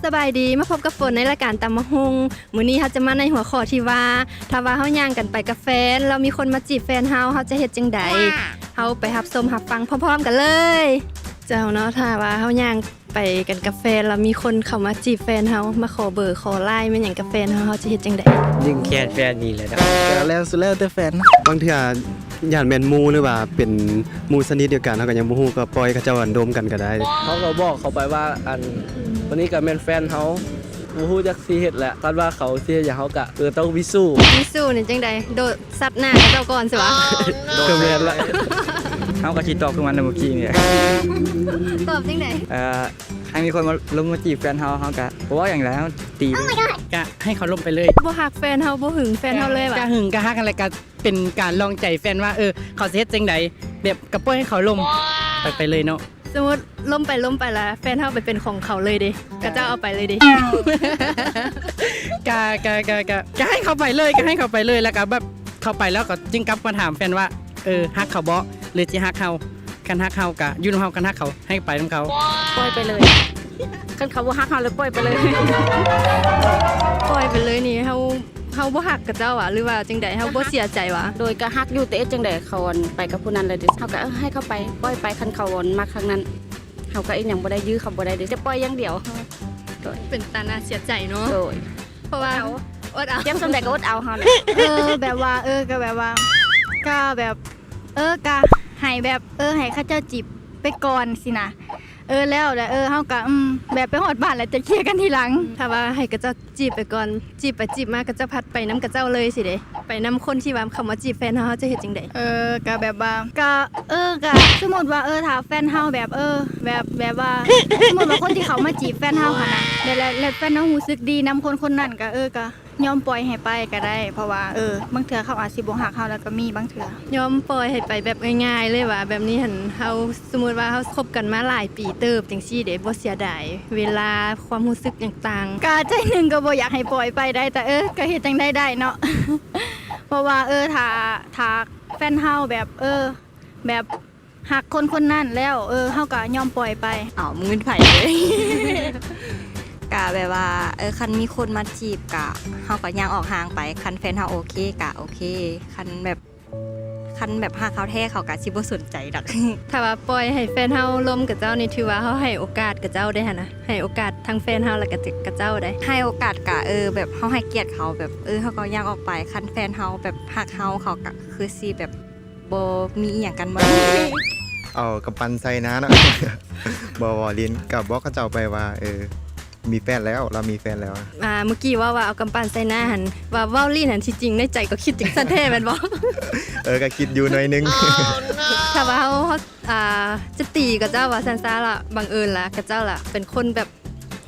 สบายดีมาพบกับฝนในรายการตำมะฮุงมื้อนี้เขาจะมาในหัวข้อที่ว่าถ้าว่าเฮาย่างกันไปกับแฟนเรามีคนมาจีบแฟนเฮาจะเฮ็ดจังใดเฮาไปรับชมรับฟังพร้อมๆกันเลยเจ้าเนาะถ้าว่าเฮาย่างไปกันกับแฟนแล้วมีคนเข้ามาจีบแฟนเฮามาขอเบอร์ขอไลน์แม่นหยังกับแฟนเฮาจะเฮ็ดจังใดยิงแคนแฟนนี่แหละนะ ก็แล้วสุดแล้วแต่แฟน บางเทื่อย่านแม่นหมู่หรือว่าเป็นหมู่สนิทเดียวกันเฮาก็ยังบ่ฮู้ก็ปล่อยเขาเจ้าอันโดมกันก็ได้ เขาก็บอกเขาไปว่าวันนี้ก็แม่นแฟนเขาบ่ฮู้จักสิเฮ็ดแหละคาดว่าเขาสิเฮ็ดหยังเขาก็ต้องวิสู้ มีสู้นี่จังใดโดดซัดหน้าเจ้าก่อนสิวะ ก็แม่นละ เขาก็คิดตอบขึ้นมาในเมื่อกี้เนี่ย ตอบจังใด ให้มีคนมาลงมาจีบแฟนเขาก็เพราะว่าอย่างแล้วตีเลย ก็ให้เขาลงไปเลย บ่ฮักแฟนเฮาบ่หึงแฟนเฮาเลยว่ะ ก็หึงก็ฮักอะไรก็เป็นการลองใจแฟนว่าเขาสิเฮ็ดจังไดแบบกระป้อยให้เขาลมไปเลยเนาะ สมมติล้มไปแล้วแฟนเฮาไปเป็นของเขาเลยดิก็เจ้าเอาไปเลยดิ ก็ให้เขาไปเลยแล้วก็แบบเขาไปแล้วก็จึงกลับมาถามแฟนว่าฮักเขาบ่หรือสิฮักเขาคันฮักเขาก็อยู่นำเฮาคันฮักเขาให้ไปนำเขา ปล่อยไปเลยคันเขาบ่ฮักเขาเลยปล่อยไปเลย ปล่อยไปเลยนี่เฮาบ่ฮักกับเจ้าอ่ะหรือว่าจังใดเฮาบ่เสียใจวะ โดยก็ฮักอยู่แต่จังได๋เขาไปกับผู้นั้นเลยดิเขาก็ให้เขาไปปล่อยไปคันเขามาครั้งนั้นเขาก็อีหยังบ่ได้ยื้อเขาบ่ได้เด้จะปล่อยอย่างเดียว เป็นตาน่าเสียใจเนาะ โดย เพราะว่าอดเอา เตรียมสำเร็จก็อดเอาเฮาน่ะ แบบว่าก็แบบว่าก็แบบก็ให้แบบให้ข้าเจ้าจีบไปก่อนสินะแล้วแหละเฮาก็แบบไปฮอดบ้านแล้วจะเคลียร์กันทีหลัง ถ้าว่าให้กับเจ้าจีบไปก่อนจีบไปจีบมาก็จะพัดไปนํกับเจ้าเลยสิเด้ไปนํคนที่ว่าเขามาจีบแฟนเฮาจะเฮ็ดจังได๋ ก็แบบว่าก็สมมุติว่าถ้าแฟนเฮาแบบแบบว่าสมมุติว่าคนที่เขามาจีบแฟนเฮาหั่นน่ะแล้วแฟนเฮารู้สึกดีนำคนนั้นก็ก็ยอมปล่อยให้ไปก็ได้เพราะว่าบางเทื่อเขาอาจสิบ่ฮักเฮาแล้วก็มีบางเทื่อย อมปล่อยให้ไปแบบง่ายๆเลยว่าแบบนี้หั่นเฮาสมมุติว่าเฮาคบกันมาหลายปีเติบจังซี่เด้บ่เสียดายเวลาความรู้สึกต่างๆ ก็ใจหนึงก็บ่อยากให้ปล่อยไปได้แต่ก็เฮ็ดจังได้เนาะ เพราะว่าถ้าแฟนเฮาแบบแบบหักคนนั้นแล้วเฮาก็ยอมปล่อยไป เอามึงเป็นไผเลย กะแบบว่าคันมีคนมาจีบกะเฮาก็ย่างออกห่างไปคันแฟนเฮาโอเคกะโอเคคันแบบหาเขาแท้เขากะสิบ่สนใจดอก ถ้าว่าปล่อยให้แฟนเฮาล้มกับเจ้านี่ถือว่าเฮาให้โอกาสกับเจ้าได้หั่นนะให้โอกาสทั้งแฟนเฮาแล้วก็กับเจ้าได้ ให้โอกาสกะแบบเฮาให้เกียรติเขาแบบเฮาก็ย่างออกไปคันแฟนเฮาแบบฮักเฮาเขากะคือสิแบบบ่มีอีหยังกันบ่ เอากำปั้นใส่นะเนาะ บ่ลิ้นกับบอกเขาเจ้าไปว่ามีแฟนแล้วเรามีแฟนแล้ว เมื่อกี้ว่าเอากำปั้นใส่หน้าหั่นว่าเว้าลี่หั่นที่จริงในใจก็คิดจังซั่นแท้แม่นบ่ ก็คิดอยู่หน่อยนึง ถ้าว่าเฮาจะตีกับเจ้าว่าซั่นซะล่ะบังเอิญล่ะกับเจ้าล่ะเป็นคนแบบ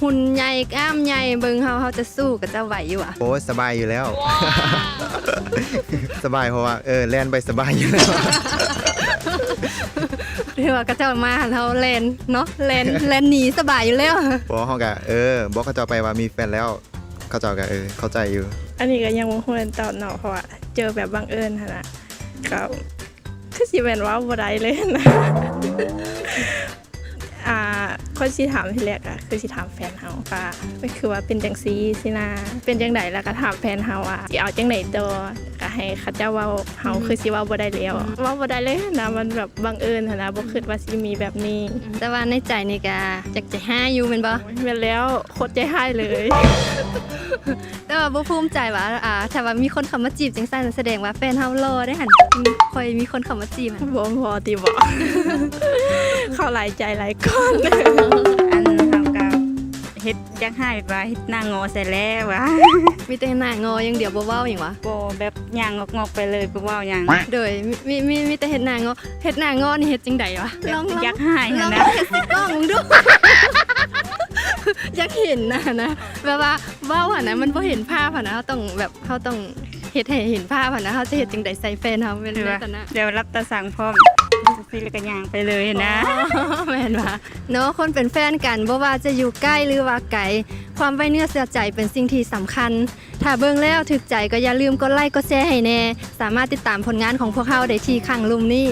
หุ่นใหญ่กล้ามใหญ่เบิ่งเฮาจะสู้กับเจ้าไหวอยู่อ่ะ โอ้สบายอยู่แล้ว สบายเพราะว่าแล่นไปสบายอยู่แล้ว หรือว่ากับเจ้ามาหั่นเฮาแล่นเนาะแล่นหนีสบายอยู่แล้ว พอเฮาก็บอกเขาเจ้าไปว่ามีแฟนแล้วเขาเจ้าก็เข้าใจอยู่ อันนี้ก็ยังบ่ฮู้ตอบเนาะเพราะว่าเจอแบบบังเอิญหั่นน่ะก็คือสิแม่นว่าบ่ได้เลยนะ คนสิถามทีแรกอะคือสิถามแฟนเฮาว่าก็คือว่าเป็นจังซี่สินะเป็นจังไดแล้วก็ถามแฟนเฮาว่าสิเอาจังไดต่อก็ให้เขาเจ้าเว้าเฮาคือสิเว้าบ่ได้แล้วเว้าบ่ได้เลยนะมันแบบบังเอิญหั่นนะบ่คิดว่าสิมีแบบนี้ แต่ว่าในใจนี่ก็จักจะหาอยู่แม่นบ่ แม่นแล้วโคตรใจหายเลย แต่ว่าบ่ภูมิใจว่าถ้าว่ามีคนเข้ามาจีบจังซั่นแสดงว่าแฟนเฮาหล่อได้หั่นค่อยมีคนเข้ามาจีบหั่น บ่พอติบ่ เข้าหลายใจหลายก้อน อันเฮาก็เฮ็ดจักให้ว่าเฮ็ดหน้างอใส่แล้วว่า มีแต่หน้างออย่างเดียวบ่เว้าหยังวะ บ่แบบย่างงอกๆไปเลยบ่เว้าหยัง โดยมีแต่เฮ็ดหน้างอนี่เฮ็ดจังไดวะลอง อยากให้ ลอง นะ เฮ็ดสิกล้องมึงดู อยากเห็นนะแบบว่าเว้าหั่นนะมันบ่เห็นภาพหั่นนะเฮาต้องเฮ็ดให้เห็นภาพหั่นนะเฮาจะเฮ็ดจังไดใส่แฟนเฮาเป็นลักษณะ เดี๋ยวรับตาสั่งพร้อมสิแล้วก็ย่างไปเลยนะ แม่นว่าเนาะคนเป็นแฟนกันบ่ว่าจะอยู่ใกล้หรือว่าไกลความไว้เนื้อเชื่อใจเป็นสิ่งที่สำคัญถ้าเบิ่งแล้วถึกใจก็อย่าลืมกดไลค์กดแชร์ให้แน่สามารถติดตามผลงานของพวกเราได้ที่ข้างลุ่มนี้